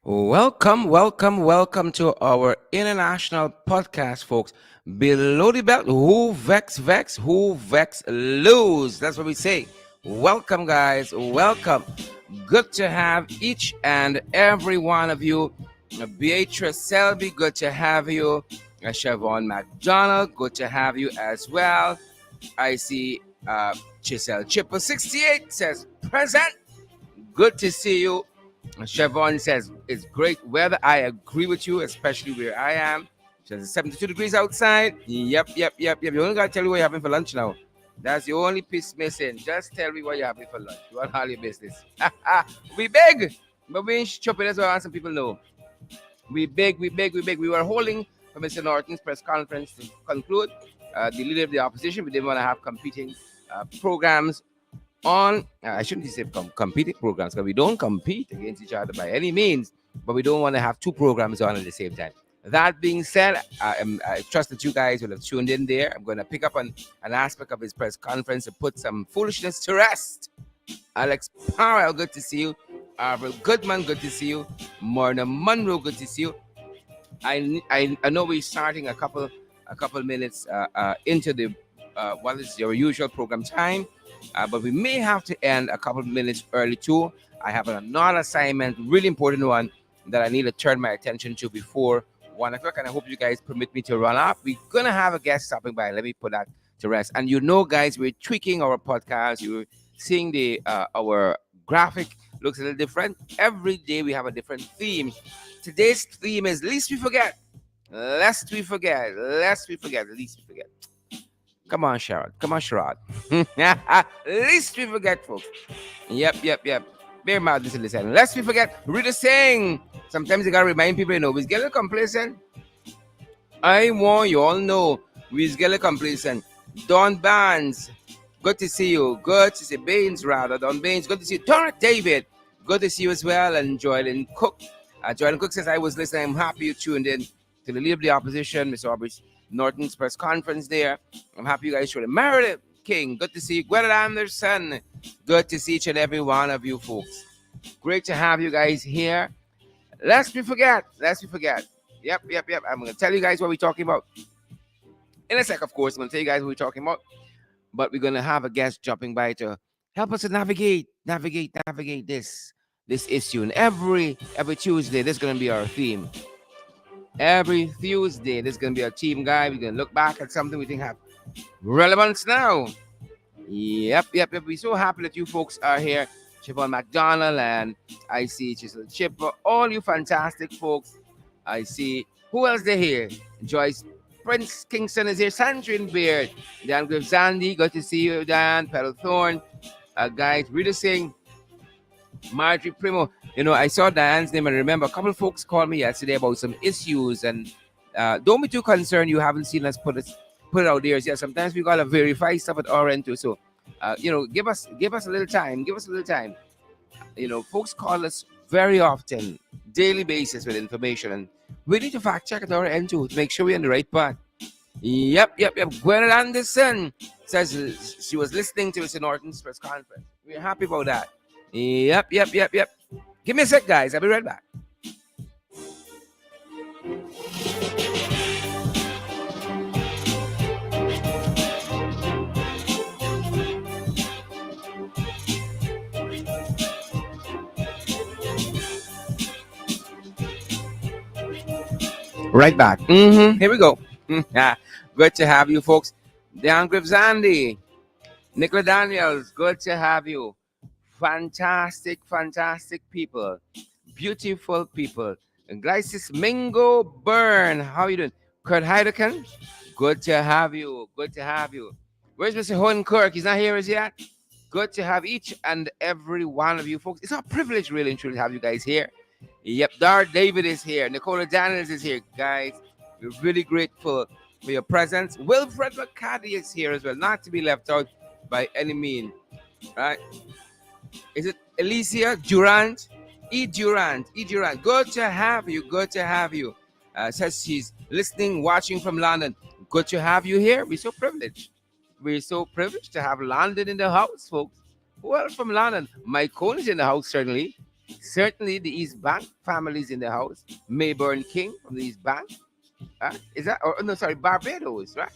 Welcome to our international podcast, folks. Below the belt, who vex, who vex, lose. That's what we say. Welcome, guys. Welcome. Good to have each and every one of you. Beatrice Selby, good to have you. Siobhan McDonald, good to have you as well. I see Chisel Chipper 68 says present. Good to see you. Siobhan says it's great weather. I agree with you, especially where I am. She says it's 72 degrees outside. Yep. You only gotta tell me what you're having for lunch now. That's the only piece missing. Just tell me what you're having for lunch. You want all your business. We big, but we ain't chopping. That's what I want some people know. We big. We were holding for Mr. Norton's press conference to conclude. The leader of the opposition, we didn't want to have competing programs on. I shouldn't say competing programs because we don't compete against each other by any means, but we don't want to have two programs on at the same time. That being said, I trust that you guys will have tuned in there. I'm going to pick up on an aspect of his press conference to put some foolishness to rest. Alex Powell, good to see you. Arvel Goodman, good to see you. Morna Monroe, good to see you. I know we're starting a couple minutes into the what is your usual program time, but we may have to end a couple minutes early too. I have another assignment, really important one, that I need to turn my attention to before 1 o'clock, and I hope you guys permit me to run up. We're gonna have a guest stopping by. Let me put that to rest. And guys, we're tweaking our podcast. You're seeing the our graphic looks a little different. Every day we have a different theme. Today's theme is least we forget. Lest we forget. Least we forget. Come on, Sherrod. Least we forget, folks. Yep. Bear in mind, listen. Lest we forget, read the saying. Sometimes you gotta remind people, we get a little complacent. I want you all know, we get a little complacent. Don Barnes, good to see you. Good to see Baines, rather. Don Baines, good to see you. Torrent David, good to see you as well. And Jordan Cook. Jordan Cook says, I was listening. I'm happy you tuned in to the leader of the opposition, Mr. Aubrey Norton's press conference there. I'm happy you guys showed it. Meredith King, good to see you. Gwyneth Anderson, good to see each and every one of you folks. Great to have you guys here. Lest we forget. Yep. I'm going to tell you guys what we're talking about. In a sec, of course, I'm going to tell you guys what we're talking about. But we're going to have a guest jumping by to help us to navigate this issue. And every Tuesday, this is going to be our theme. Every Tuesday, this is going to be our team guy. We're going to look back at something we think have relevance now. Yep. We're so happy that you folks are here. Siobhan McDonald, and I see Chisel Chipper, all you fantastic folks. I see, who else they here? Joyce Prince Kingston is here. Sandrine Beard, Dan Griff Zandy, good to see you, Dan. Pedal Thorn, guys, Rita Singh, Marjorie Primo. I saw Diane's name and remember a couple of folks called me yesterday about some issues, and don't be too concerned you haven't seen us put it out there. Yeah, sometimes we gotta verify stuff at our end too. So give us a little time. Folks call us very often, daily basis with information, and we need to fact check at our end too to make sure we're on the right path. Yep. Gwyneth Anderson says she was listening to Mr. Norton's press conference. We're happy about that. Yep. Give me a sec, guys. I'll be right back. Right back. Here we go. Good to have you, folks. Dan Griff Zandy, Nicola Daniels, good to have you. Fantastic people. Beautiful people. Glycis Mingo Byrne, how you doing? Kurt Heidecken, good to have you. Where's Mr. Hohen Kirk? He's not here as yet. Good to have each and every one of you folks. It's a privilege, really and truly, to have you guys here. Yep, Dart David is here. Nicola Daniels is here, guys. We're really grateful for your presence. Wilfred McCarty is here as well, not to be left out by any means. Right? Is it Alicia Durant? E. Durant. Good to have you. Says she's listening, watching from London. Good to have you here. We're so privileged to have London in the house, folks. Who else from London? Mike Cohn is in the house, certainly. Certainly, the East Bank families in the house. Mayburn King from the East Bank. Is that? Or no, sorry, Barbados, right?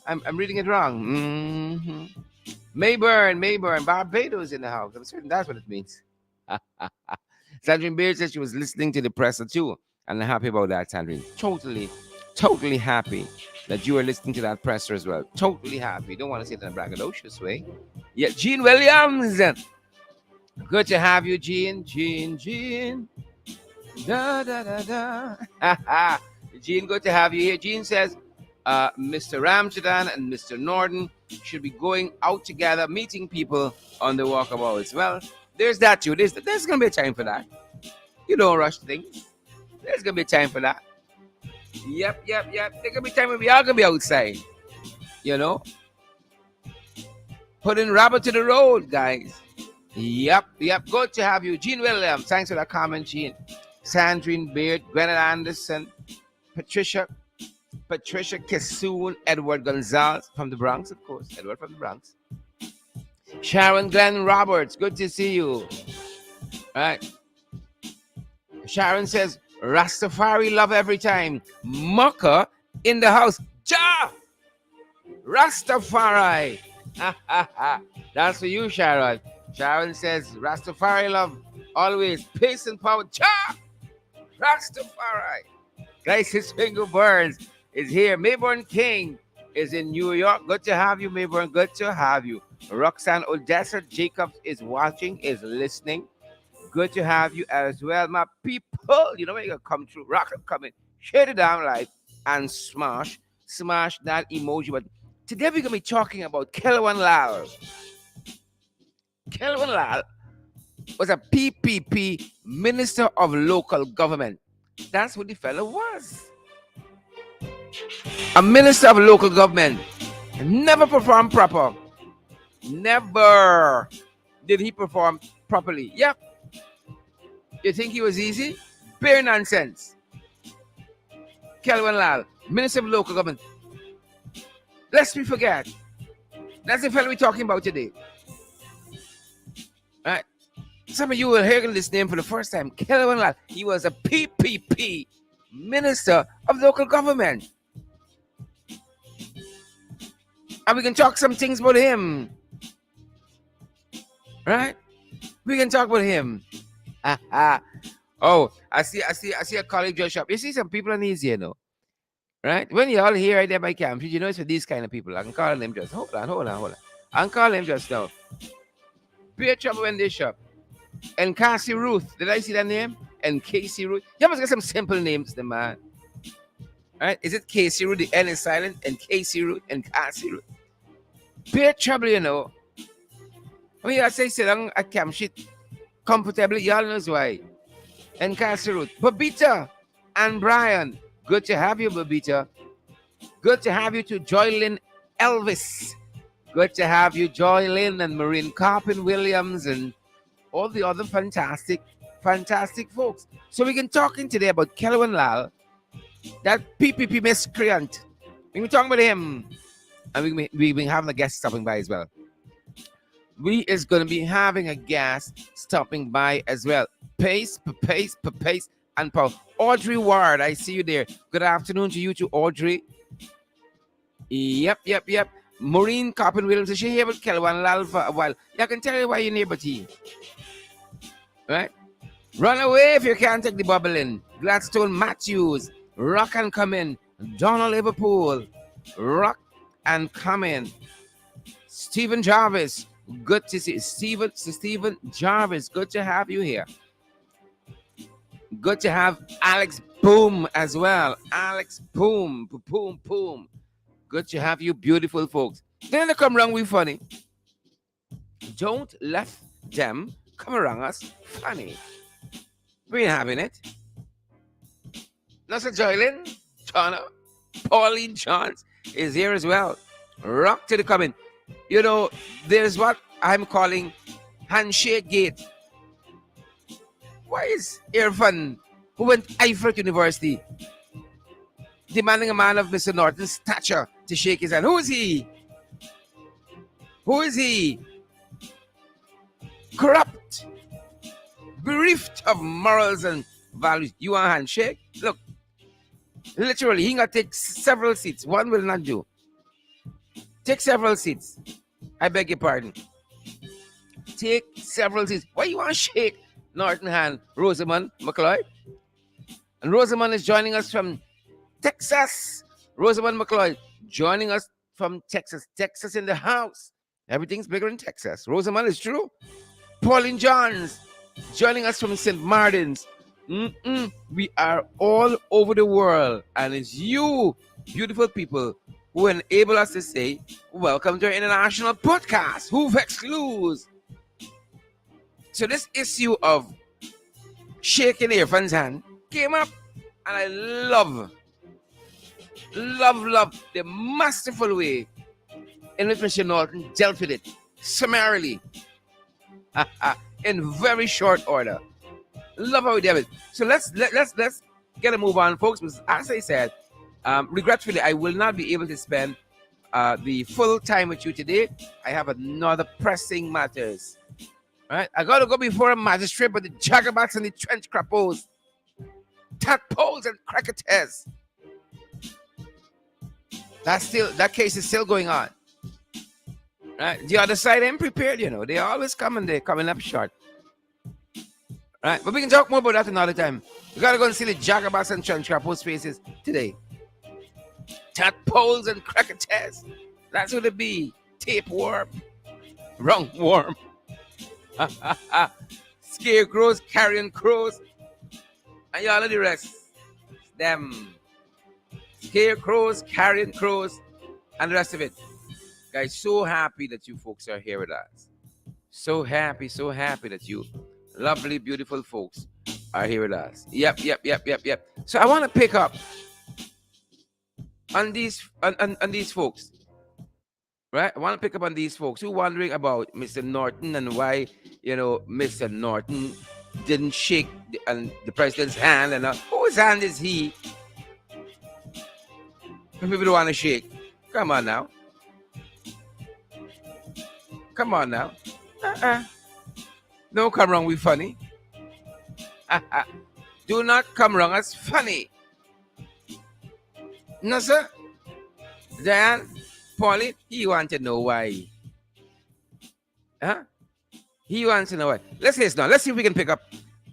I'm reading it wrong. Mayburn, Barbados in the house. I'm certain that's what it means. Sandrine Beard said she was listening to the presser too, and I'm happy about that, Sandrine. Totally happy that you are listening to that presser as well. Totally happy. Don't want to say it in a braggadocious way. Yeah, Gene Williams. Good to have you, Gene. Da da da da. Gene, good to have you here. Gene says, Mr. Ramjadan and Mr. Norton should be going out together, meeting people on the walkabouts. Well, there's that too. There's going to be a time for that. You don't rush things. There's going to be a time for that. Yep. There's going to be a time when we are going to be outside. You know? Putting rubber to the road, guys. Yep. Good to have you. Gene Williams, thanks for that comment, Gene. Sandrine Beard, Gweneth Anderson, Patricia Kissoon, Edward Gonzalez from the Bronx, of course. Edward from the Bronx. Sharon Glenn Roberts, good to see you. All right. Sharon says, Rastafari love every time. Mucker in the house. Ja! Rastafari. That's for you, Sharon. Sharon says, Rastafari love always. Peace and power. Ja! Rastafari. Guys, his finger burns is here. Mayburn King is in New York. Good to have you, Mayburn. Good to have you. Roxanne Odessa Jacobs is watching, is listening. Good to have you as well, my people. You know when you come through, rock and come in, share it down like and smash that emoji. But today we're gonna be talking about Kellawan Lall. Kellawan Lall was a PPP Minister of Local Government. That's what the fellow was. A Minister of Local Government. Never performed proper. Never did he perform properly. Yep. You think he was easy? Pure nonsense. Kellawan Lall, Minister of Local Government. Lest we forget. That's the fellow we're talking about today. All right. Some of you will hear this name for the first time. Kellawan Lall. He was a PPP Minister of Local Government. And we can talk some things about him. Right? We can talk about him. Oh, I see a college dress shop. You see some people on these here, no? Right? When you all here right there by camp, you know it's for these kind of people. I can call them just. Hold on. I can call them just now. Pure trouble in this shop. And Cassie Ruth. Did I see that name? And Casey Ruth. You must get some simple names, the man. Right? Is it Casey Ruth? The N is silent. And Casey Ruth and Cassie Ruth. Pure trouble, you know. I mean, I say sit down at camp shit comfortably. Y'all knows why. And Cassie Ruth. Babita and Brian. Good to have you, Babita. Good to have you to Joylyn Elvis. Good to have you, Joylyn and Maureen Carpin Williams and all the other fantastic folks. So we can talking today about Kellawan Lall, that PPP miscreant. We've been talking about him. And we've been having a guest stopping by as well. We is going to be having a guest stopping by as well. Pace, and Paul. Audrey Ward, I see you there. Good afternoon to you too, Audrey. Yep. Maureen Carpin Williams, is she here with Kellawan Lall for a while? Yeah, I can tell you why you're near tea. Right? Run away if you can't take the bubbling. Gladstone Matthews, rock and come in. Donald Liverpool, rock and come in. Stephen Jarvis, good to see you. Stephen Jarvis, good to have you here. Good to have Alex Boom as well. Alex Boom. Good to have you, beautiful folks. Then they come around with funny. Don't let them come around us funny. We ain't having it. Nasa Joylyn, Chana, Pauline Johns is here as well. Rock to the coming. You know, there's what I'm calling handshake gate. Why is Irfan, who went Ifrit University, demanding a man of Mr. Norton's stature to shake his hand? Who is he? Corrupt. bereft of morals and values. You want a handshake? Look, literally, he gonna take several seats. One will not do. Take several seats. I beg your pardon. Take several seats. Why you want to shake Norton hand? Rosamund McLeod. And Rosamund is joining us from Texas. Rosamund McLeod joining us from Texas. Texas in the house. Everything's bigger in Texas. Rosamund is true. Pauline Johns joining us from St. Martin's. We are all over the world. And it's you, beautiful people, who enable us to say, welcome to our international podcast, Who Vex Lose. So this issue of shaking Irfan's hand came up, and I love the masterful way in which Mr. Norton dealt with it summarily in very short order. Love how he did it. So let's get a move on, folks. Because as I said, regretfully, I will not be able to spend the full time with you today. I have another pressing matters. All right, I gotta go before a magistrate, but the jagabats and the trench crappos, tadpoles and cricketers. That case is still going on. Right, the other side ain't prepared, you know. They always come and they're coming up short. Right, but we can talk more about that another time. We gotta go and see the jagabats and trench crappos faces today. Tadpoles and cricketers. That's what it be. Tapeworm, wrong worm. Scarecrows carrying crows, and y'all of the rest. Them scarecrows carrying crows, and the rest of it. Guys, so happy that you folks are here with us. So happy that you lovely, beautiful folks are here with us. Yep. So I want to pick up on these folks. Right? I want to pick up on these folks who are wondering about Mr. Norton and why, Mr. Norton didn't shake the president's hand. And whose hand is he? People don't want to shake. Come on now. Don't come wrong with funny. Do not come wrong as funny. No, sir. Dan, Pauline, he wants to know why. Huh? He wants to know why. Let's listen now. Let's see if we can pick up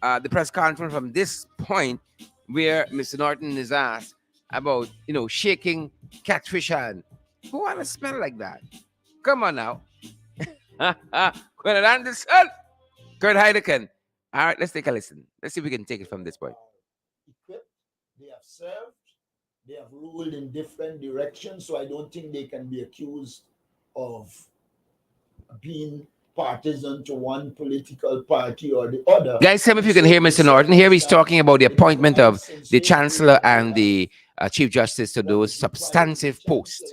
the press conference from this point where Mr. Norton is asked about, shaking catfish hand. Who want to smell like that? Come on now. Kurt Anderson. Kurt Heideken. All right, let's take a listen. Let's see if we can take it from this point. Equipped, they have served, they have ruled in different directions, so I don't think they can be accused of being partisan to one political party or the other. Guys, tell me if you can hear Mr. Norton. Here he's talking about the appointment of the Chancellor and the Chief Justice to those substantive posts.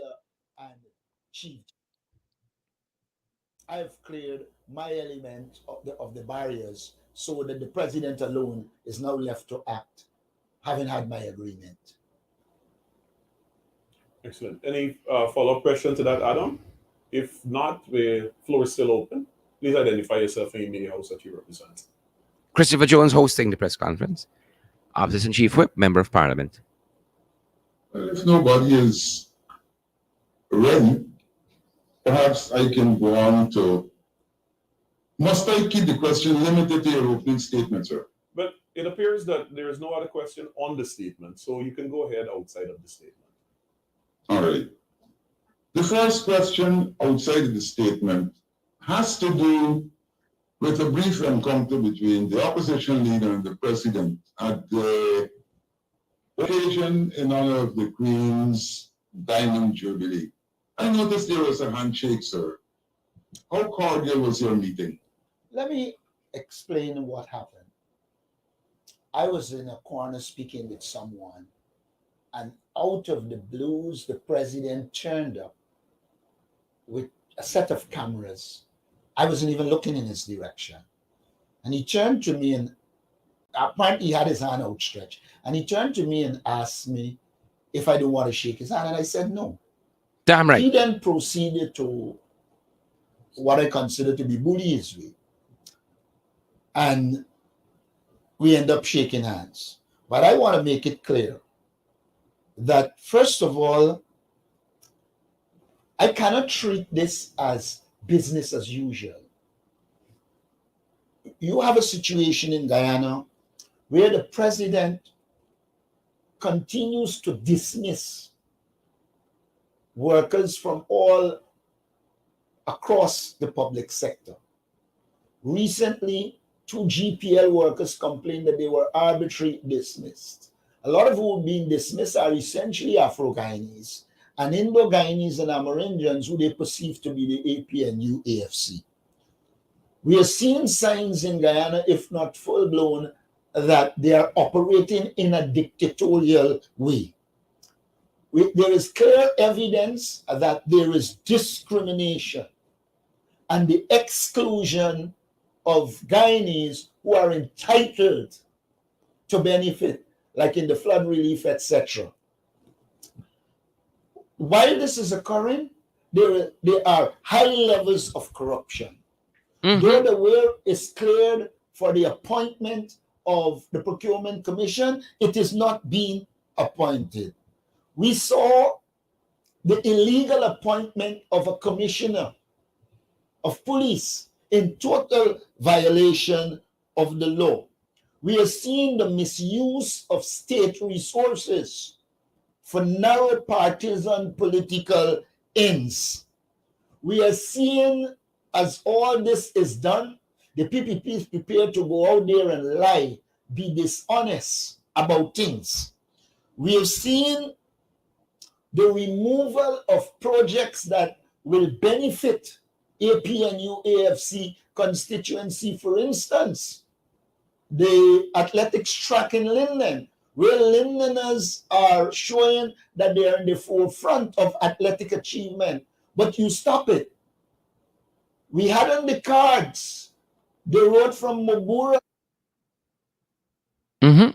I've cleared my element of the barriers so that the president alone is now left to act, having had my agreement. Excellent. Any follow-up question to that, Adam? If not, the floor is still open. Please identify yourself and media house that you represent. Christopher Jones hosting the press conference. Opposition Chief Whip, Member of Parliament. Well, if nobody is ready, perhaps I can go on to... Must I keep the question limited to your opening statement, sir? But it appears that there is no other question on the statement, so you can go ahead outside of the statement. All right. The first question outside of the statement has to do with a brief encounter between the opposition leader and the president at the occasion in honor of the Queen's Diamond Jubilee. I noticed there was a handshake, sir. How cordial was your meeting? Let me explain what happened. I was in a corner speaking with someone, and out of the blues, the president turned up with a set of cameras. I wasn't even looking in his direction. And he turned to me, and apparently he had his hand outstretched. And he turned to me and asked me if I don't want to shake his hand. And I said no. Damn right. He then proceeded to what I consider to be bully his way. And we end up shaking hands. But I want to make it clear that, first of all, I cannot treat this as business as usual. You have a situation in Guyana where the president continues to dismiss workers from all across the public sector. Recently, 2 GPL workers complained that they were arbitrarily dismissed. A lot of who are being dismissed are essentially Afro-Guyanese and Indo-Guyanese and Amerindians who they perceive to be the APNU AFC. We are seeing signs in Guyana, if not full-blown, that they are operating in a dictatorial way. There is clear evidence that there is discrimination and the exclusion of Guyanese who are entitled to benefit, like in the flood relief, etc. While this is occurring, there are high levels of corruption. Though the way is cleared for the appointment of the Procurement Commission, it is not being appointed. We saw the illegal appointment of a commissioner of police in total violation of the law. We are seeing the misuse of state resources for narrow partisan political ends. We are seeing, as all this is done, the PPP is prepared to go out there and lie, be dishonest about things. We have seen the removal of projects that will benefit APNU AFC constituency. For instance, the athletics track in Linden, where Lindeners are showing that they are in the forefront of athletic achievement, but you stop it. We had on the cards the road from Mogura.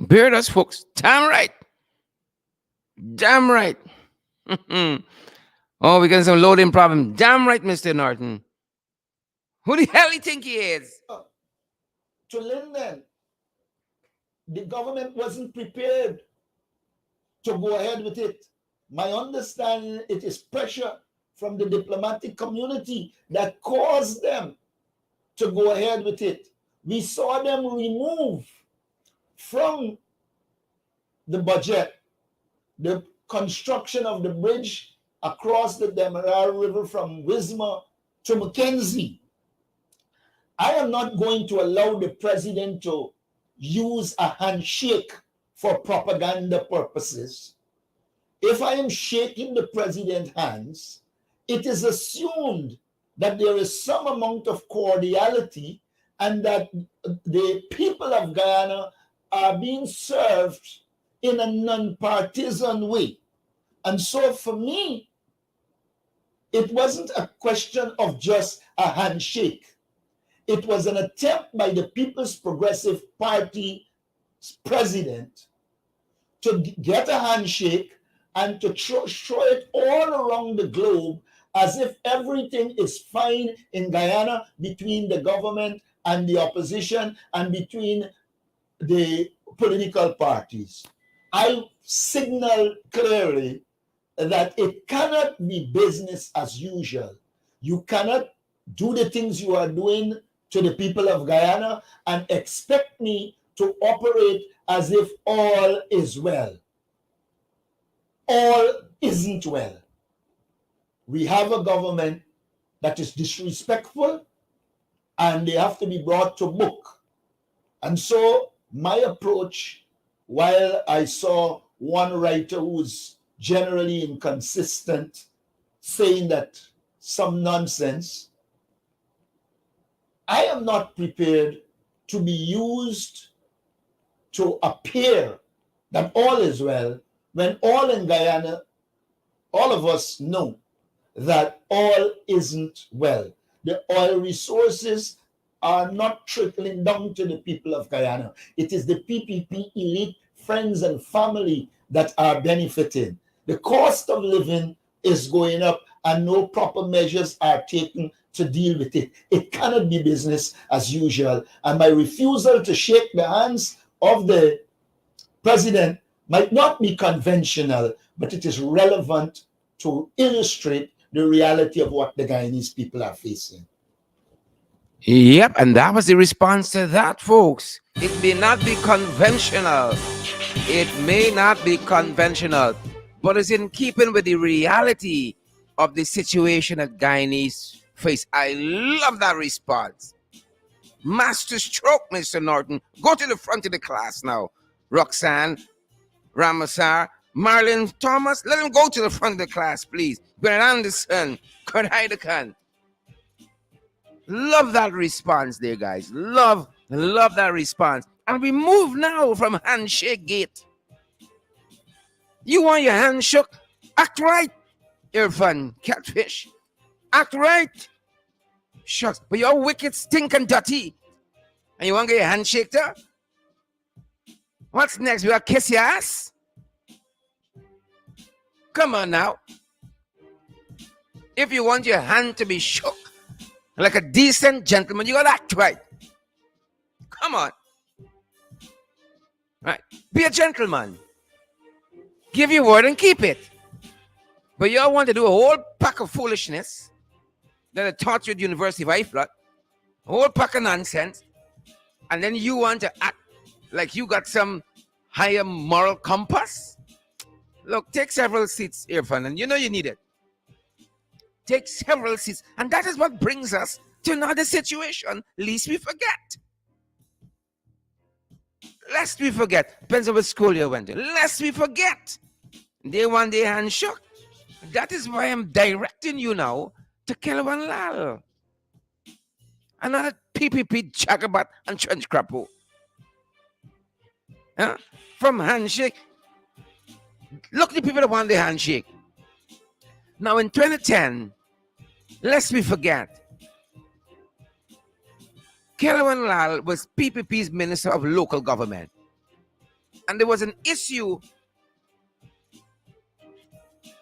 Bear us, folks. Damn right. Damn right. Oh, we got some loading problem. Damn right, Mr. Norton. Who the hell do you think he is? To Linden, the government wasn't prepared to go ahead with it. My understanding, it is pressure from the diplomatic community that caused them to go ahead with it. We saw them remove from the budget the construction of the bridge across the Demerara River from Wismar to Mackenzie. I am not going to allow the president to use a handshake for propaganda purposes. If I am shaking the president's hands, it is assumed that there is some amount of cordiality and that the people of Guyana are being served in a non-partisan way. And so for me, it wasn't a question of just a handshake. It was an attempt by the People's Progressive Party president to get a handshake and to throw it all around the globe as if everything is fine in Guyana between the government and the opposition and between the political parties. I signal clearly that it cannot be business as usual. You cannot do the things you are doing to the people of Guyana and expect me to operate as if all is well. All isn't well. We have a government that is disrespectful and they have to be brought to book. And so my approach, while I saw one writer who's generally inconsistent saying that some nonsense, I am not prepared to be used to appear that all is well when all in Guyana, all of us know that all isn't well. The oil resources are not trickling down to the people of Guyana. It is the PPP elite, friends and family that are benefiting. The cost of living is going up and no proper measures are taken to deal with it. It cannot be business as usual. And my refusal to shake the hands of the president might not be conventional, but it is relevant to illustrate the reality of what the Guyanese people are facing. Yep, and that was the response to that, folks. It may not be conventional. It may not be conventional, but it's in keeping with the reality of the situation that Guyanese face. I love that response. Master stroke, Mr. Norton. Go to the front of the class now. Roxanne, Ramasar, Marlon Thomas, let him go to the front of the class, please. Grant Anderson, Kurt Heidekan. Love that response there, guys. Love that response. And we move now from handshake gate. You want your hand shook? Act right, Irfan Catfish. Act right. Shucks, but you're wicked, stinking dirty. And you want to get your hand shaked up? What's next? We got kiss your ass? Come on now. If you want your hand to be shook like a decent gentleman, you gotta act right. Come on. Right. Be a gentleman. Give your word and keep it. But y'all want to do a whole pack of foolishness that I taught you at the University of Iflat, a whole pack of nonsense, and then you want to act like you got some higher moral compass? Look, take several seats, Irfan, and you know you need it. Take several seats, and that is what brings us to another situation, lest we forget. Lest we forget. Depends on what school you went to. Lest we forget. They want their hand shook. That is why I'm directing you now to Kellawan Lall. Another PPP jagabat and trench crapo. From handshake. Look at the people that want their handshake. Now in 2010, lest we forget, Kellawan Lall was PPP's Minister of Local Government. And there was an issue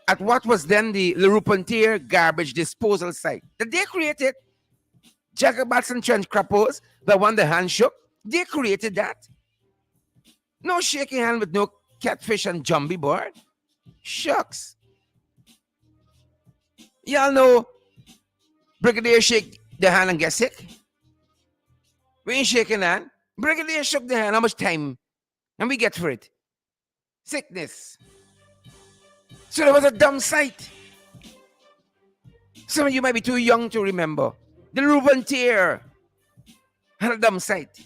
at what was then the Lerupontier garbage disposal site that they created. Jagabats and trench crappos that want the hand shook. They created that. No shaking hand with no catfish and jumbie board. Shucks. Y'all know Brigadier shake the hand and get sick. We ain't shaking hand. Brigadier shook the hand. How much time? And we get for it? Sickness. So there was a dumb sight. Some of you might be too young to remember. The Lerupontier had a dumb sight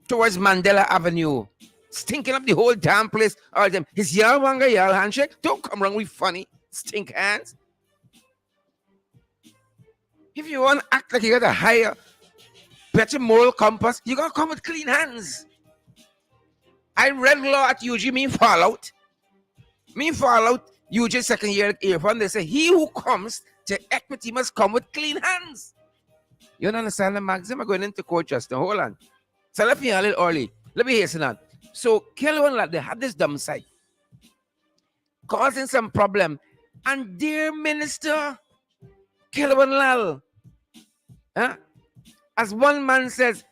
towards Mandela Avenue, stinking up the whole damn place. All them, his y'all wanga y'all handshake. Don't come wrong with funny stink hands. If you want to act like you got a higher, better moral compass, you gotta come with clean hands. I read law at UG, me fallout. UG second year at Irfan, they say he who comes to equity must come with clean hands. You don't understand the maxim? I'm going into court just now. Hold on. So let me a little early. Let me hasten on. So Kellawan Lall, they had this dumb site causing some problem. And dear Minister Kellawan Lall, as one man says,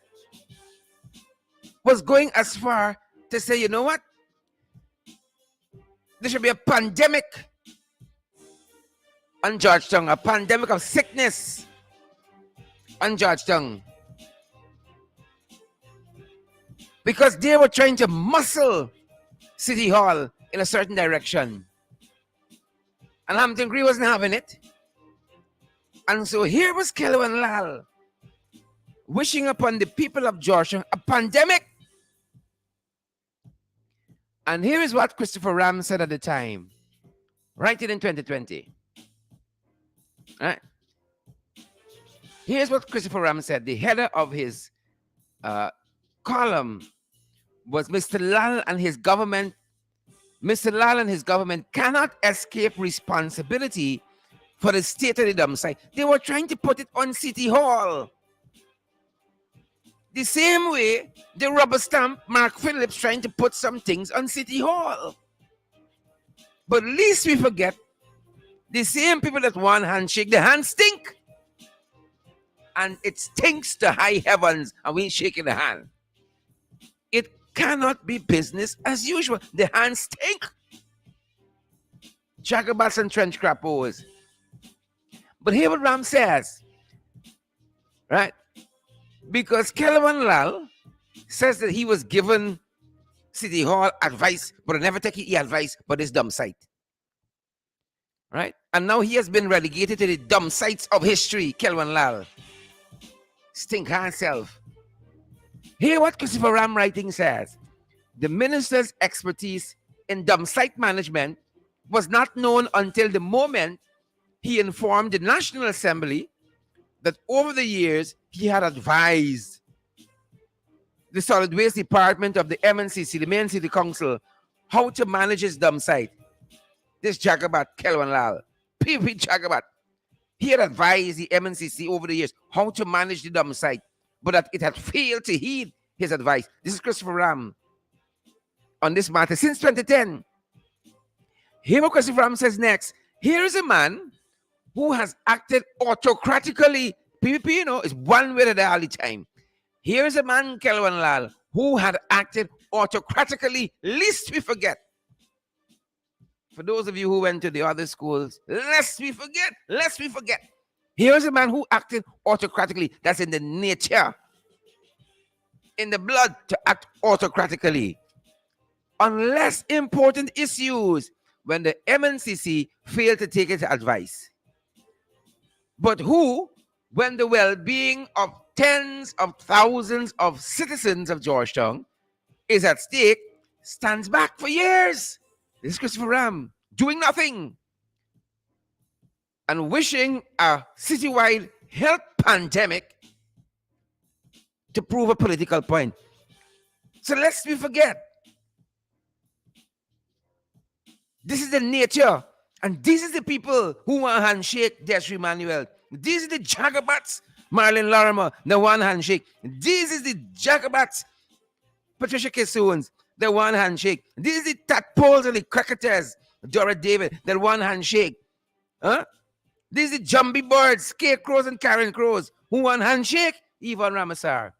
was going as far to say, you know what? There should be a pandemic on Georgetown, a pandemic of sickness on Georgetown. Because they were trying to muscle City Hall in a certain direction. And Hampton Green wasn't having it. And so here was Kellawan Lall wishing upon the people of Georgetown a pandemic. And here is what Christopher Ram said at the time. Write it in 2020. All right. Here's what Christopher Ram said. The header of his column was Mr. Lall and his government. Mr. Lall and his government cannot escape responsibility for the state of the dump site. They were trying to put it on City Hall. The same way the rubber stamp Mark Phillips trying to put some things on City Hall. But least we forget, the same people that want handshake, the hands stink. And it stinks to high heavens and we ain't shaking the hand. It cannot be business as usual. The hands stink. Jagabats and trench crappos. But here what Ram says, right? Because Kellawan Lall says that he was given City Hall advice, but I never take he advice but this dumb site. Right? And now he has been relegated to the dumb sites of history, Kellawan Lall. Stink herself. Hear what Christopher Ram writing says. The minister's expertise in dumb site management was not known until the moment he informed the National Assembly that over the years he had advised the Solid Waste Department of the MNCC, the main city council, how to manage his dump site. This Jagabat, Kellawan Lall, PPP Jagabat, he had advised the MNCC over the years how to manage the dump site, but that it had failed to heed his advice. This is Christopher Ram on this matter since 2010. Here what Christopher Ram says next. Here is a man who has acted autocratically. PPP, is one way all the time. Here is a man, Kellawan Lall, who had acted autocratically, lest we forget. For those of you who went to the other schools, lest we forget. Here is a man who acted autocratically. That's in the nature, in the blood, to act autocratically. On less important issues, when the MNCC failed to take its advice. But who, when the well-being of tens of thousands of citizens of Georgetown is at stake, stands back for years. This is Christopher Ram, doing nothing and wishing a citywide health pandemic to prove a political point. So lest we forget, this is the nature, and this is the people who want handshake Desiree Manuel. These are the Jagabats, Marilyn Lorimer, the one handshake. This is the Jagabats, Patricia Kissoons, the one handshake. This is the tadpoles and the cricketers, Dora David, the one handshake. Huh? This is the Jumbie birds, scarecrows and Karen Crows, who one handshake, Yvonne Ramasar.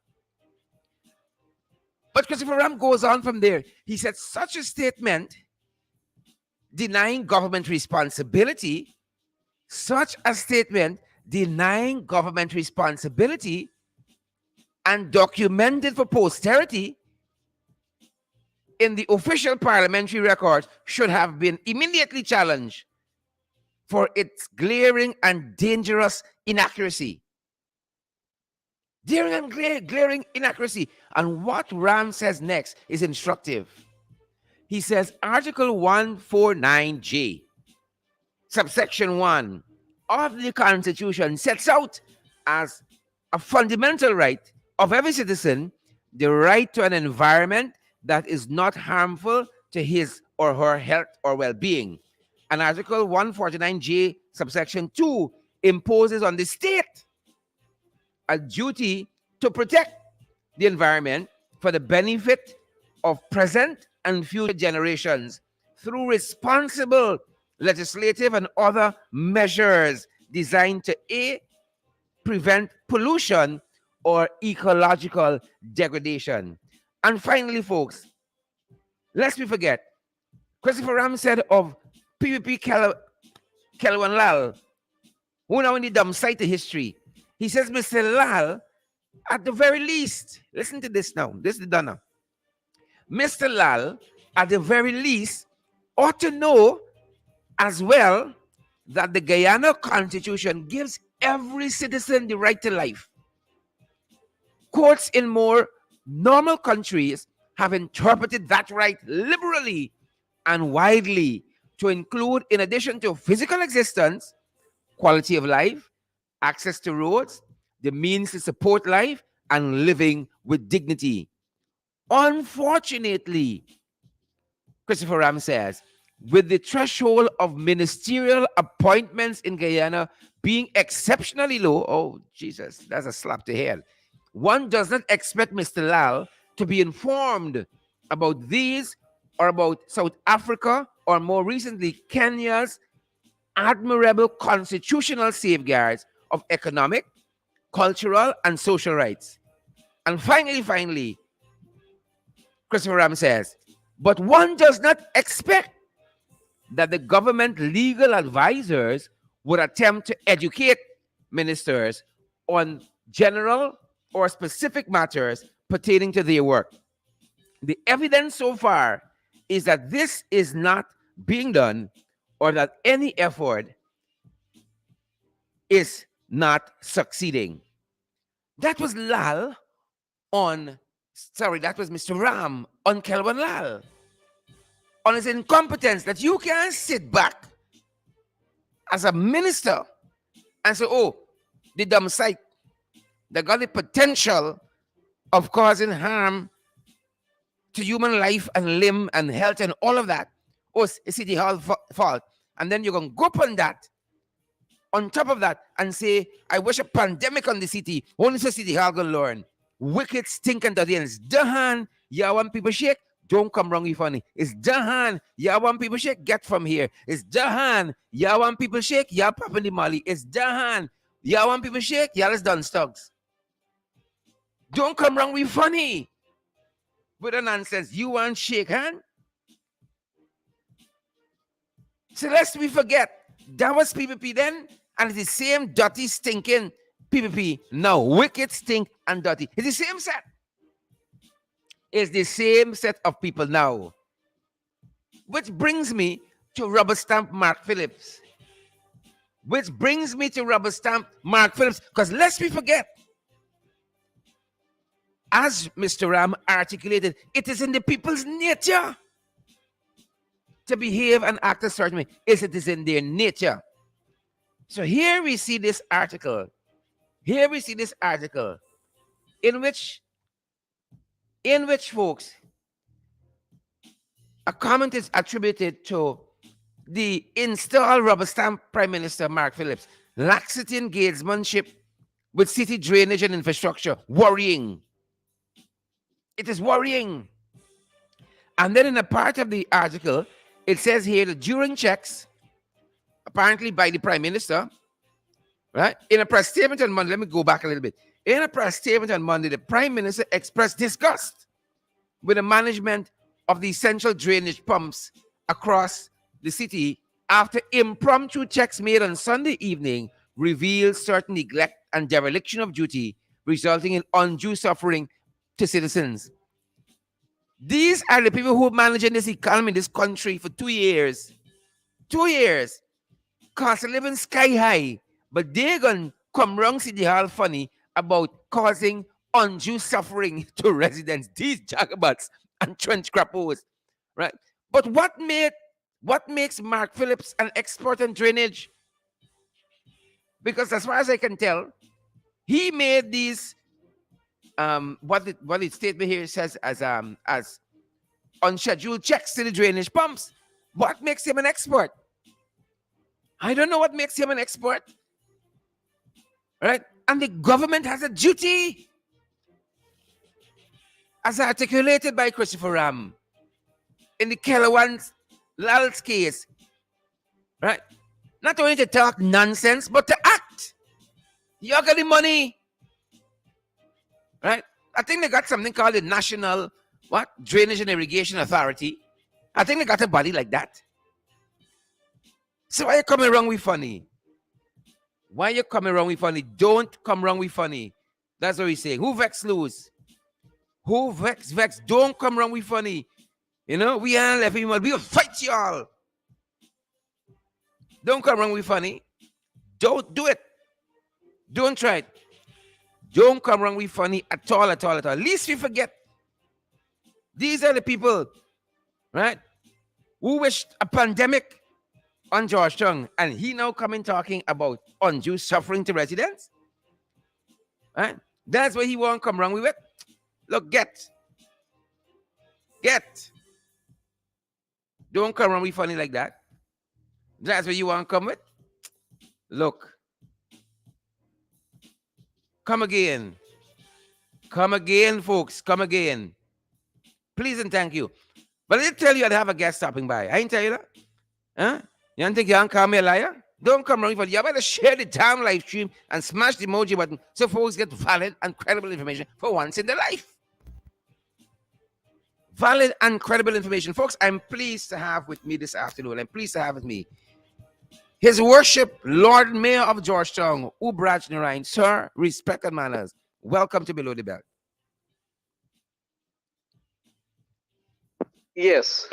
But Christopher Ram goes on from there. He said such a statement denying government responsibility, and documented for posterity in the official parliamentary records should have been immediately challenged for its glaring and dangerous inaccuracy. Glaring inaccuracy. And what Ram says next is instructive. He says Article 149J, subsection 1 of the Constitution sets out as a fundamental right of every citizen the right to an environment that is not harmful to his or her health or well-being. And Article 149J, subsection 2 imposes on the state a duty to protect the environment for the benefit of present and future generations through responsible legislative and other measures designed to A, prevent pollution or ecological degradation. And finally, folks, lest we forget, Christopher Ram said of PPP Kellawan Lall, who now in the dumb site of history, he says, Mr. Lall, at the very least, listen to this now, this is the Donna. Mr. Lall, at the very least, ought to know as well that the Guyana Constitution gives every citizen the right to life. Courts in more normal countries have interpreted that right liberally and widely to include, in addition to physical existence, quality of life, access to roads, the means to support life, and living with dignity. Unfortunately, Christopher Ram says, with the threshold of ministerial appointments in Guyana being exceptionally low, oh, Jesus, that's a slap to head. One does not expect Mr. Lall to be informed about these or about South Africa or more recently Kenya's admirable constitutional safeguards of economic, cultural, and social rights. And finally, Christopher Ram says, but one does not expect that the government legal advisors would attempt to educate ministers on general or specific matters pertaining to their work. The evidence so far is that this is not being done, or that any effort is not succeeding. That was Lal on, sorry, that was Mr. Ram on Kellawan Lall, on his incompetence, that you can't sit back as a minister and say, oh, the dumb site, they got the potential of causing harm to human life and limb and health and all of that. Oh, it's City Hall fault. And then you're going to go up on that, on top of that, and say, I wish a pandemic on the city. Only so City Hall going to learn. Wicked, stinking dirty. And it's Dahan, you want people shake? Don't come wrong with funny. It's Dahan, you want people shake? Get from here. It's Dahan, you want people shake? Y'all popping the molly. It's Dahan, you want people shake? Y'all is done stocks. Don't come wrong with funny. With a nonsense. You want shake hand? So lest we forget, that was PPP then, and it's the same dirty, stinking PPP now. Wicked, stink, and dirty. It's the same set. It's the same set of people now. Which brings me to rubber stamp Mark Phillips. Because lest we forget, as Mr. Ram articulated, it is in the people's nature to behave and act a certain way. It is in their nature. So here we see this article. In which folks, a comment is attributed to the installed rubber stamp Prime Minister Mark Phillips. Laxity in gamesmanship with city drainage and infrastructure. Worrying. It is worrying. And then in a part of the article, it says here that during checks, apparently by the Prime Minister, right? In a press statement on Monday, let me go back a little bit. In a press statement on Monday, the Prime Minister expressed disgust with the management of the central drainage pumps across the city after impromptu checks made on Sunday evening revealed certain neglect and dereliction of duty, resulting in undue suffering to citizens. These are the people who are managing this economy in this country for 2 years. 2 years. Cost of living sky high. But they're going to come wrong City Hall funny about causing undue suffering to residents. These jagabats and trench crappos. Right? But what makes Mark Phillips an expert in drainage? Because as far as I can tell, he made these what the statement here says as unscheduled checks to the drainage pumps. What makes him an expert? I don't know what makes him an expert. Right? And the government has a duty, as articulated by Christopher Ram in the Kellawan Lall's case. Right? Not only to talk nonsense, but to act. You got the money. Right? I think they got something called the National Drainage and Irrigation Authority. I think they got a body like that. So why are you coming wrong with funny? Why are you coming wrong with funny? Don't come wrong with funny. That's what we're saying. Who vex lose? Who vex? Don't come wrong with funny. You know, we ain't left him. We will fight y'all. Don't come wrong with funny. Don't do it. Don't try it. Don't come wrong with funny at all. At least we forget. These are the people, right, who wished a pandemic on Georgetown, and he now coming talking about undue suffering to residents. Right? That's what he won't come wrong with it. Look, get. Don't come wrong with funny like that. That's what you want to come with. Look. Come again, folks. Come again. Please and thank you. But I did tell you I'd have a guest stopping by. I didn't tell you that. Huh? You don't think you can call me a liar? Don't come wrong for you. Better share the damn live stream and smash the emoji button so folks get valid and credible information for once in their life. valid and credible information. Folks, I'm pleased to have with me this afternoon, I'm pleased to have with me His Worship Lord Mayor of Georgetown, Ubraj Narain. Sir, respect and manners. Welcome to Below the Belt. Yes,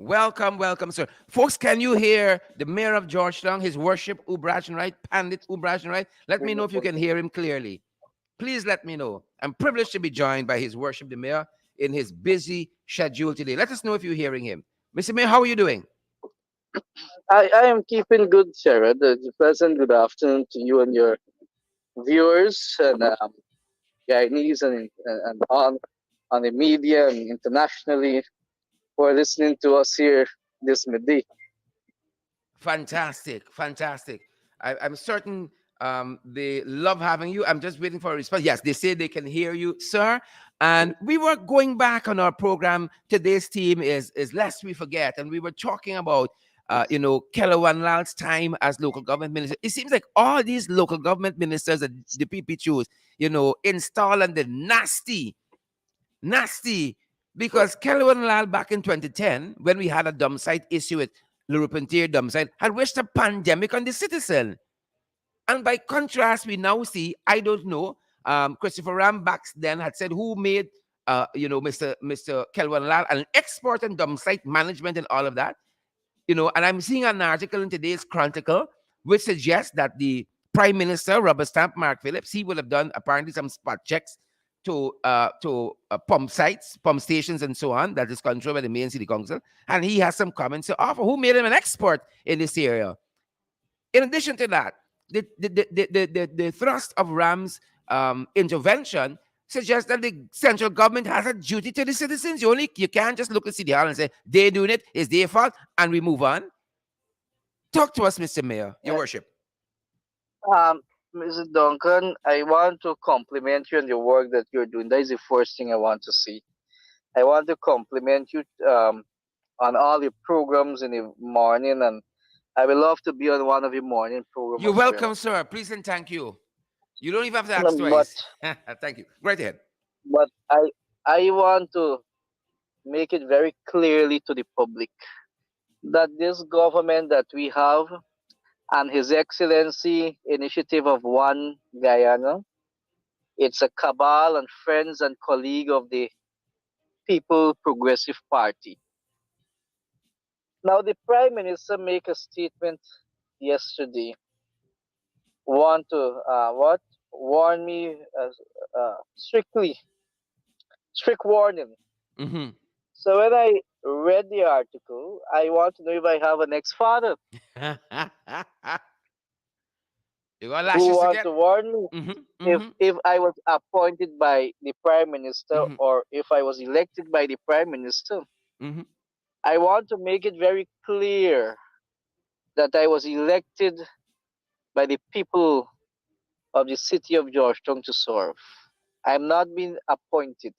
Welcome, welcome, sir. Folks, can you hear the Mayor of Georgetown, His Worship Ubraj Narain, Pandit Ubraj Narain? Let me know if you can hear him clearly. Please let me know. I'm privileged to be joined by His Worship the Mayor in his busy schedule today. Let us know if you're hearing him. Mr. Mayor, how are you doing? I am keeping good, Sarah. The pleasant good afternoon to you and your viewers and Guyanese and on the media and internationally who are listening to us here this midday. Fantastic, fantastic. I'm certain they love having you. I'm just waiting for a response. Yes, they say they can hear you, sir. And we were going back on our program. Today's theme is lest we forget, and we were talking about Kellawan Lall's time as local government minister. It seems like all these local government ministers that the people choose, installing the nasty, because Kellawan Lall back in 2010, when we had a dump site issue with Lurupentier dump site, had wished a pandemic on the citizen. And by contrast, we now see, I don't know, Christopher Rambax then had said who made, Mr. Kellawan Lall an expert in dump site management and all of that. And I'm seeing an article in today's Chronicle which suggests that the Prime Minister, rubber stamp Mark Phillips, he would have done apparently some spot checks to pump sites, pump stations, and so on, that is controlled by the main city council. And he has some comments to offer. Who made him an expert in this area? In addition to that, the thrust of Ram's intervention suggests that the central government has a duty to the citizens. You can't just look at City Hall and say they're doing it, it's their fault, and we move on. Talk to us, Mr. Mayor, Your Yeah. Worship. Mrs. Duncan, I want to compliment you on the work that you're doing. That is the first thing I want to see. I want to compliment you on all your programs in the morning, and I would love to be on one of your morning programs You're as well. welcome, sir. Please and thank you. You don't even have to ask But twice. Thank you. Right ahead. but I want to make it very clearly to the public that this government that we have and His Excellency initiative of One Guyana, it's a cabal and friends and colleague of the People Progressive Party. Now the Prime Minister make a statement yesterday, want to what warn me strictly strict warning. Mm-hmm. So when I read the article, I want to know if I have an ex-father You got who lashes want again? to warn me Mm-hmm. if Mm-hmm. if I was appointed by the Prime Minister Mm-hmm. or if I was elected by the Prime Minister. Mm-hmm. I want to make it very clear that I was elected by the people of the city of Georgetown to serve. I'm not being appointed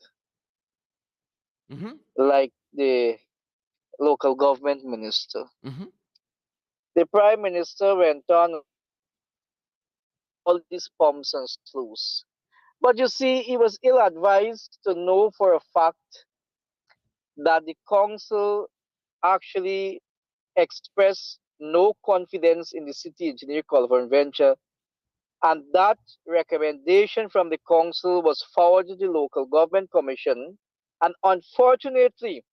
Mm-hmm. like the local government minister. Mm-hmm. The Prime Minister went on all these pumps and sloughs. But you see, he was ill advised to know for a fact that the council actually expressed no confidence in the city engineer Culver Venture, and that recommendation from the council was forwarded to the local government commission. And unfortunately,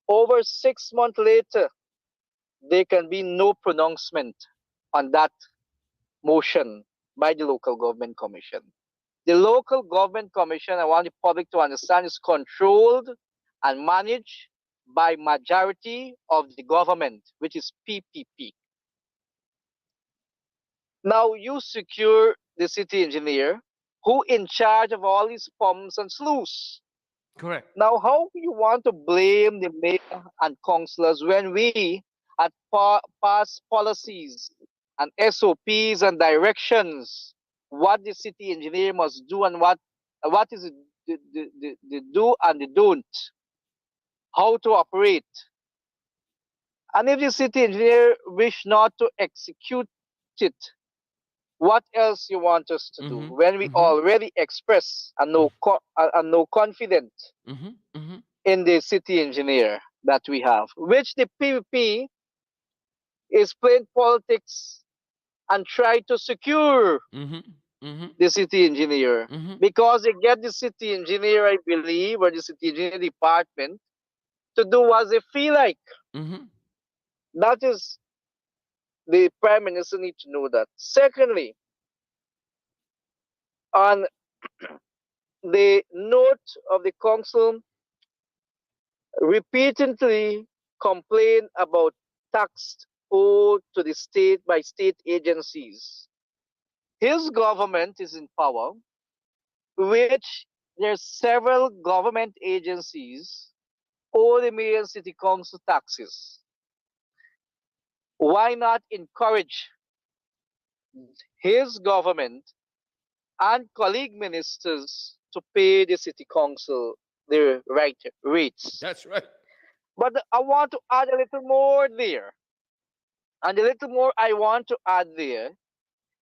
over 6 months later, there can be no pronouncement on that motion by the local government commission. The local government commission, I want the public to understand, is controlled and managed by majority of the government, which is PPP. Now you secure the city engineer who in charge of all these pumps and sloughs. Correct. Now, how you want to blame the mayor and councillors when we had passed policies and SOPs and directions what the city engineer must do and what is the do and the don't, how to operate. And if the city engineer wish not to execute it, what else you want us to do Mm-hmm. when we Mm-hmm. already express and no confident Mm-hmm. Mm-hmm. in the city engineer that we have, which the PPP is playing politics and try to secure Mm-hmm. Mm-hmm. the city engineer Mm-hmm. because they get the city engineer, I believe, or the city engineer department to do what they feel like. Mm-hmm. That is the prime minister need to know that. Secondly, on the note of the council repeatedly complain about tax owed to the state by state agencies. His government is in power, which there's several government agencies owe the mayor and city council taxes. Why not encourage his government and colleague ministers to pay the city council their right rates? That's right. But I want to add a little more there. And a little more I want to add there.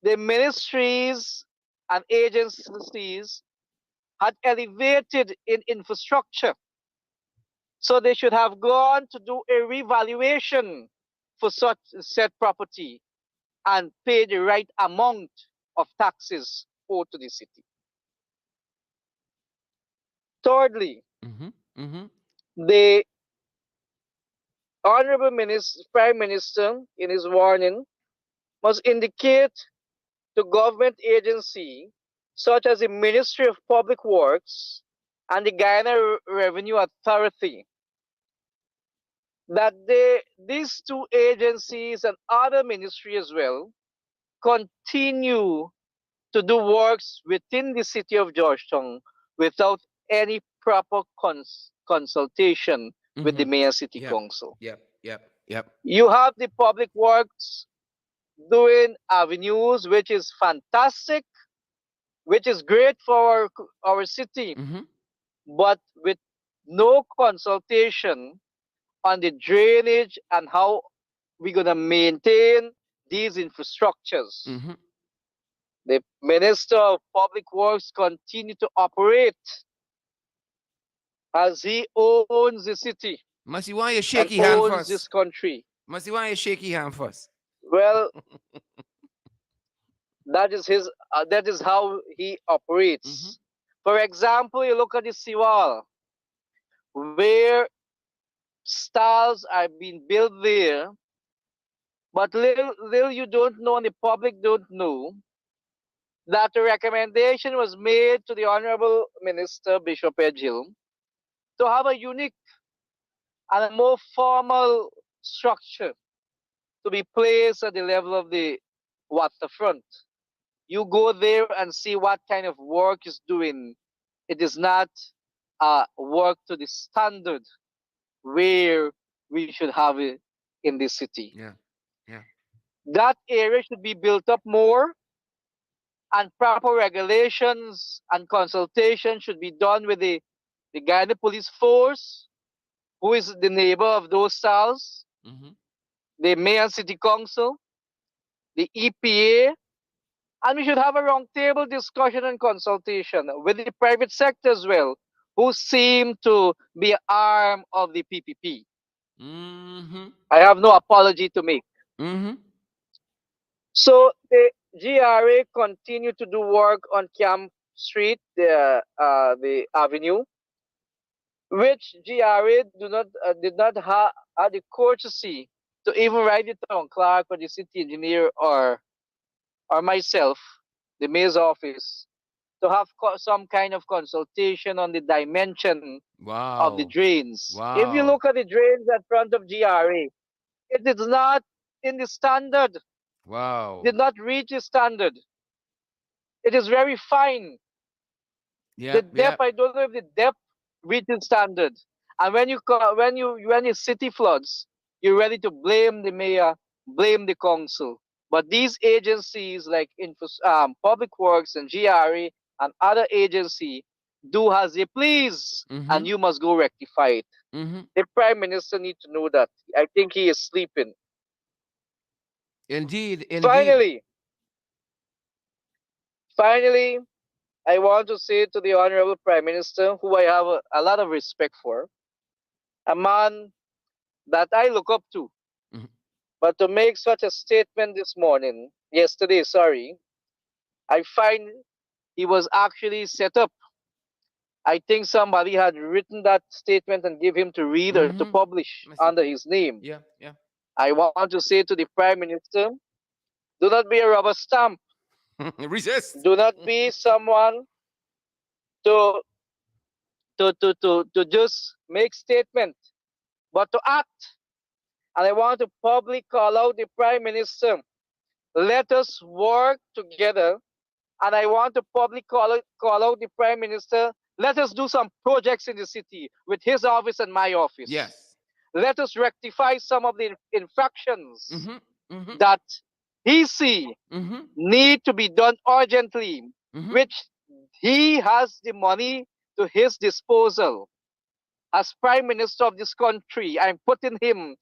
The ministries and agencies had elevated in infrastructure. So they should have gone to do a revaluation for such said property and pay the right amount of taxes owed to the city. Thirdly, Mm-hmm. Mm-hmm. the Honorable Prime Minister, in his warning, must indicate to government agency such as the Ministry of Public Works and the Guyana Revenue Authority that these two agencies and other ministry as well continue to do works within the city of Georgetown without any proper consultation with Mm-hmm. the mayor city Yep. council. Yep. Yep. Yep. You have the public works doing avenues, which is fantastic, which is great for our city, Mm-hmm. but with no consultation on the drainage and how we're going to maintain these infrastructures. Mm-hmm. The Minister of Public Works continue to operate as he owns the city Must you want your and shaky hand owns this first? country. Must you want your shaky hand first? Well, that is how he Mm-hmm. operates. For example, you look at the Siwal, where stalls are being built there, but little you don't know and the public don't know that the recommendation was made to the Honorable Minister Bishop Edghill to have a unique and a more formal structure to be placed at the level of the waterfront. You go there and see what kind of work is doing. It is not work to the standard where we should have it in this city. Yeah. Yeah. That area should be built up more, and proper regulations and consultation should be done with the Guyana Police Force, who is the neighbor of those cells, Mm-hmm. the Mayor and City Council, the EPA, and we should have a roundtable discussion and consultation with the private sector as well, who seem to be arm of the PPP. Mm-hmm. I have no apology to make. Mm-hmm. So the GRA continue to do work on Camp Street, the avenue, which GRA did not have the courtesy to even write it on clerk or the city engineer or myself, the mayor's office, to have some kind of consultation on the dimension of the Wow. drains. If you Wow. look at the drains at front of GRA, it is not in the standard, Wow. did not reach the standard. It is very fine. The Yep. depth, Yep. I don't know if the depth reaches standard. And when your city floods, you're ready to blame the mayor, blame the council. But these agencies like Public Works and GRA and other agency do as they please, Mm-hmm. and you must go rectify it. Mm-hmm. The prime minister needs to know that. I think he is sleeping. Indeed. Indeed. Finally, finally, I want to say to the honorable prime minister, who I have a lot of respect for, a man that I look up to. Mhm. But to make such a statement yesterday, sorry, I find he was actually set up. I think somebody had written that statement and give him to read or to Mhm. publish I see. under his name. Yeah, yeah. I want to say to the Prime Minister, do not be a rubber stamp. Resist. Do not be someone to to just make statement, but to act. And I want to publicly call out the Prime Minister. Let us work together. And I want to publicly call out the Prime Minister. Let us do some projects in the city with his office and my office. Yes. Let us rectify some of the infractions Mhm. Mhm. that he see Mhm. need to be done urgently, Mhm. which he has the money to his disposal. As Prime Minister of this country, I'm putting him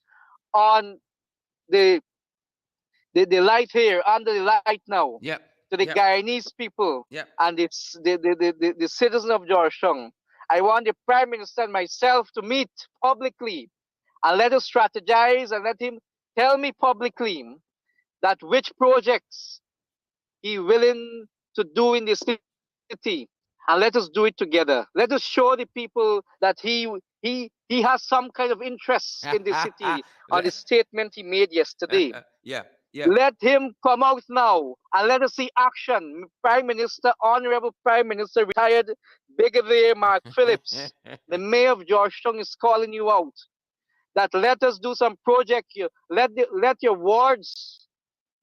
on the the light here, under the light now, Yep. to the Yep. Guyanese people Yep. and the citizens of Georgetown. I want the Prime Minister and myself to meet publicly and let us strategize and let him tell me publicly that which projects he willing to do in the city, and let us do it together. Let us show the people that he has some kind of interest in the city on the Le- statement he made yesterday. yeah. Yeah. Let him come out now and let us see action. Prime Minister, Honorable Prime Minister, retired Brigadier Mark Phillips, the mayor of Georgetown, is calling you out. That let us do some project here. Let your words.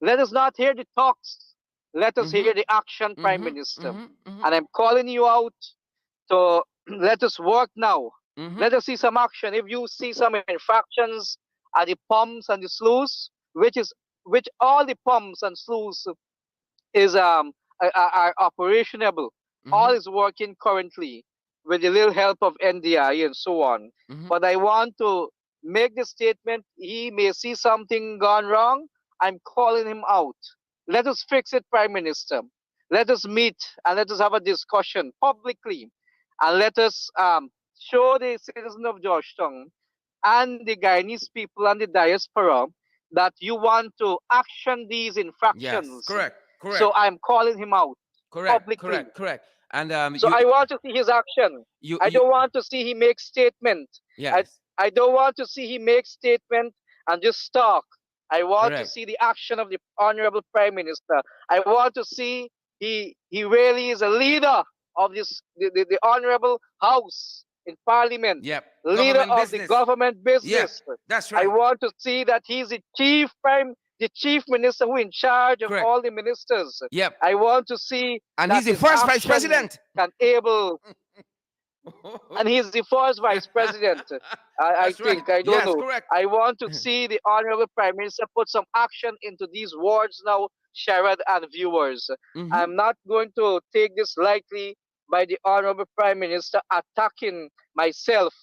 Let us not hear the talks. Let us Mhm. hear the action, Prime Mhm. Minister. Mhm. Mhm. And I'm calling you out to let us work now. Mhm. Let us see some action. If you see some infractions at the pumps and the sluice, which all the pumps and sluice is are operationable. All Mhm. is working currently with the little help of NDI and so on. Mhm. But I want to make the statement he may see something gone wrong. I'm calling him out. Let us fix it, Prime Minister. Let us meet and let us have a discussion publicly and let us show the citizens of Georgetown and the Guyanese people and the diaspora that you want to action these Yes. infractions. Correct. So Correct. I'm calling him out Correct. publicly. Correct. Correct. And So you I want to see his action. I you don't want to see he make statement. I yes. I don't want to see he make statement and just talk. I want to Correct. see the action of the honorable prime minister. I want to see he really is a leader of the honorable house in parliament, Yep. leader Government of the business. government Yep. business. That's I right. want to see that he's the chief minister who in charge of Correct. all the ministers. Yep. I want to see And that he's the his first vice action president. can able, and he's the first vice president. I That's right. think, I don't Yes, know. correct. I want to see the honorable prime minister put some action into these words now, Sherrod and viewers. Mm-hmm. I'm not going to take this lightly by the honorable prime minister attacking myself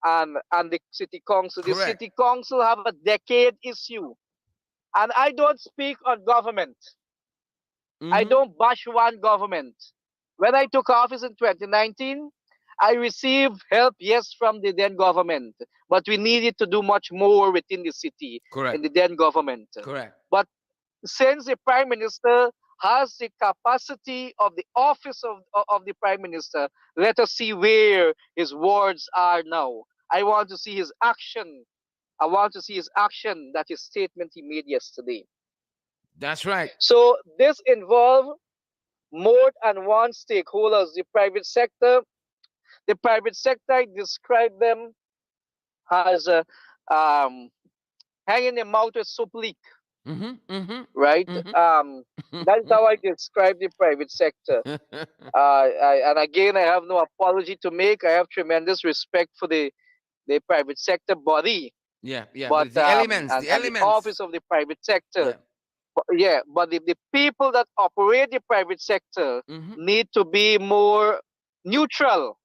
and the city council. The Correct. city council have a decade issue, and I don't speak on government. I Mm-hmm. don't bash one government. When I took office in 2019, I received help, yes, from the then government, but we needed to do much more within the city in Correct. the then government. Correct. But since the prime minister has the capacity of the office of the prime minister, let us see where his words are now. I want to see his action. I want to see his action, that his statement he made yesterday. That's right. So this involves more than one stakeholders. The private sector, I describe them as hanging their mouth with soup leak, Mm-hmm. Mm-hmm. right? That's how I describe the private sector. Mm-hmm. And again, I have no apology to make. I have tremendous respect for the private sector body, Yeah, yeah, but but the elements, and the office of the private sector. yeah. Yeah, but the people that operate the private sector Mm-hmm. need to be more neutral,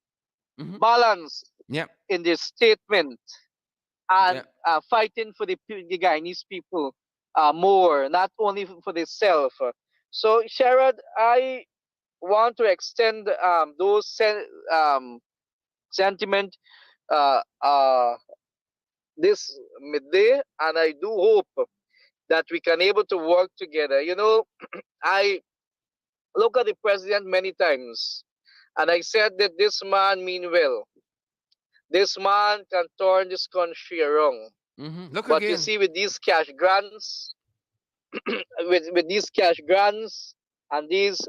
Mm-hmm. balanced Yep, in their statement, and yep. fighting for the Guyanese people more, not only for themselves. So, Sherrod, I want to extend those sentiment uh, uh, this midday, and I do hope that we can able to work together. I look at the president many times, and I said that this man mean well. This man can turn this country around. Look But you again. see, with these cash grants, with these cash grants and these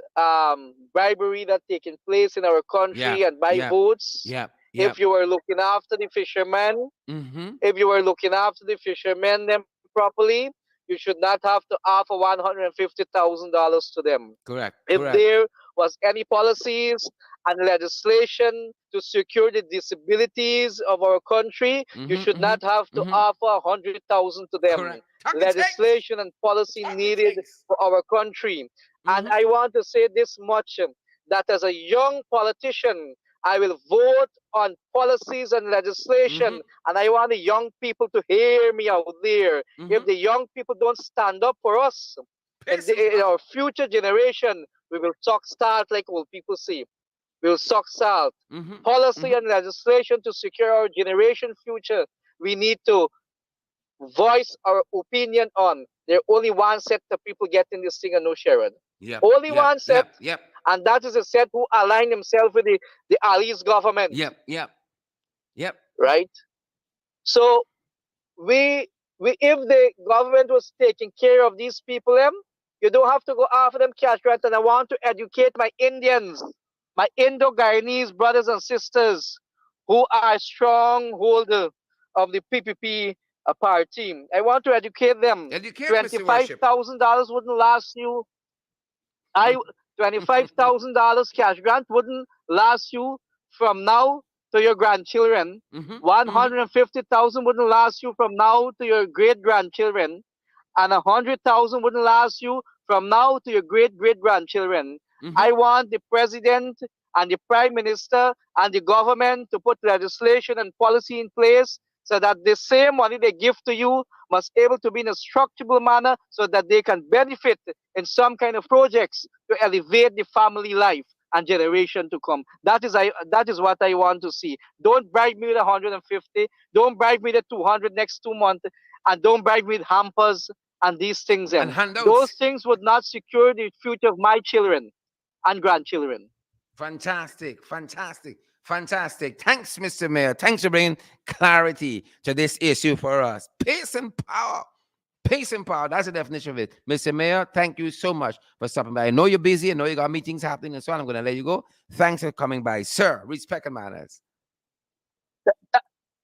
bribery that taking place in our Yeah, country and buy yeah, votes, yeah, yeah. if you were looking after the fishermen, Mm-hmm. if you were looking after the fishermen them properly, you should not have to offer $150,000 to them. Correct, If correct. there was any policies and legislation to secure the disabilities of our country, you Mm-hmm, should mm-hmm, not have to mm-hmm. offer 100,000 to them. Correct. Talk it takes. Legislation and policy Talk it needed takes. for our country. And Mm-hmm. I want to say this much, that as a young politician, I will vote on policies and Mm-hmm. legislation. And I want the young people to hear me out there. If Mm-hmm. the young people don't stand up for us, Pace and in power. our future generation, we will suck salt like old people say. We will suck salt. Mm-hmm. Policy Mm-hmm. and legislation to secure our generation future, we need to voice our opinion on. There are only one set of people getting this thing and no Sharon. Yep, Only yep, one set, yep, yep, and that is a set who align themselves with the Ali's government, yep, yep, yep. right? So we if the government was taking care of these people, you don't have to go after them cash grant. And I want to educate my Indians, my Indo-Guyanese brothers and sisters who are strongholder of the PPP party. I want to educate them. Educate, Mr. Worship. $25,000 wouldn't last you. I $25,000 cash grant wouldn't last you from now to your grandchildren. Mm-hmm. Mm-hmm. 150,000 wouldn't last you from now to your great grandchildren, and 100,000 wouldn't last you from now to your great great grandchildren. Mm-hmm. I want the president and the prime minister and the government to put legislation and policy in place so that the same money they give to you must able to be in a structurable manner so that they can benefit in some kind of projects to elevate the family life and generation to come. That is what I want to see. Don't bribe me with 150. Don't bribe me with 200 next 2 months, and don't bribe me with hampers and these things. And Those handouts. things would not secure the future of my children and grandchildren. Fantastic, fantastic, fantastic. Thanks, Mr. Mayor. Thanks for bringing clarity to this issue for us. Pace and power. Pace and power. That's the definition of it. Mr. Mayor, thank you so much for stopping by. I know you're busy. I know you got meetings happening and so on. I'm going to let you go. Thanks for coming by, sir. Respect and manners.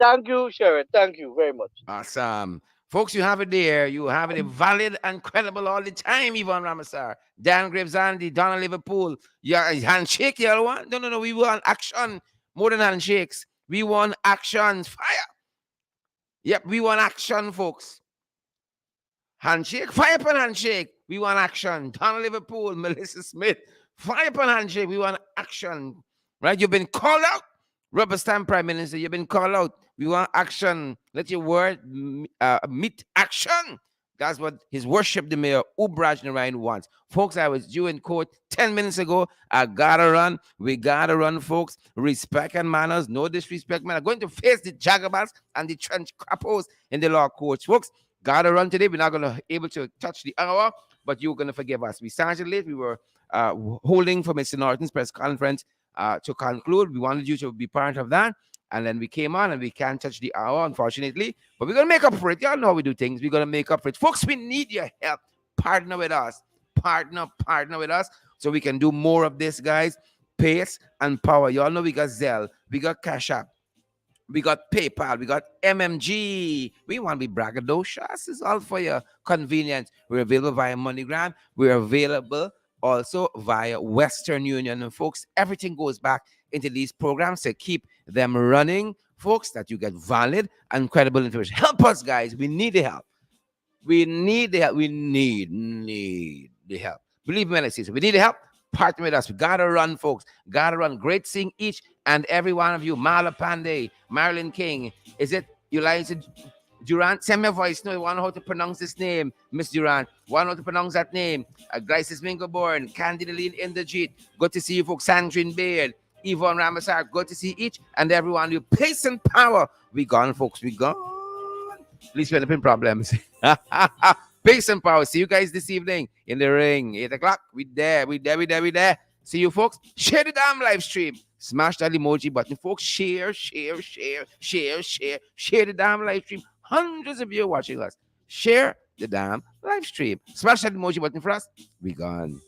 Thank you, Sharon. Thank you very much. Awesome. Folks, you have it there. You have it valid and credible all the time, Yvonne Ramasar. Dan Graves Andy, Donna Liverpool. Yeah, handshake, y'all want? No, no, no. We want action more than handshakes. We want actions. Fire. Yep, we want action, folks. Handshake, fire upon handshake. We want action. Donna Liverpool, Melissa Smith. Fire upon handshake. We want action. Right? You've been called out. Rubber stamp Prime Minister, you've been called out. We want action. Let your word meet action. That's what His Worship the Mayor, Ubraj Narayan, wants. Folks, I was due in court 10 minutes ago. I gotta run. We gotta run, folks. Respect and manners. No disrespect, man. I'm going to face the jagabals and the trench crappos in the law courts. Folks, gotta run today. We're not gonna able to touch the hour, but you're gonna forgive us. We started late. We were holding for Mr. Norton's press conference to conclude. We wanted you to be part of that. And then we came on and we can't touch the hour, unfortunately. But we're going to make up for it. Y'all know how we do things. We're going to make up for it. Folks, we need your help. Partner with us. Partner with us so we can do more of this, guys. Pace and power. Y'all know we got Zelle. We got Cash App. We got PayPal. We got MMG. We want to be braggadocious. It's all for your convenience. We're available via MoneyGram. We're available also via Western Union. And folks, everything goes back into these programs to keep them running. Folks, that you get valid and credible information. Help us, guys. We need the help. We need the help. We need the help. Believe me when I say so. We need the help. Partner with us. We gotta run, folks. Gotta run. Great seeing each and every one of you. Marla Pandey, Marilyn King. Is it Eliza Durant? Send me a voice. No, you want to know how to pronounce this name, Miss Durant. Want to know how to pronounce that name? Glycis Mingoborn, Candida Leen Inderjeet. Good to see you, folks. Sandrine Baird, Yvonne Ramasar. Good to see each and every one of you. Pace and power. We gone, folks. We gone. At least we're in problems. Peace and power. See you guys this evening in the ring. 8 o'clock. We there. We there. We there. We there. See you folks. Share the damn live stream. Smash that emoji button, folks. Share, share, share, share, share, share the damn live stream. Hundreds of you watching us. Share the damn live stream. Smash that emoji button for us. We gone.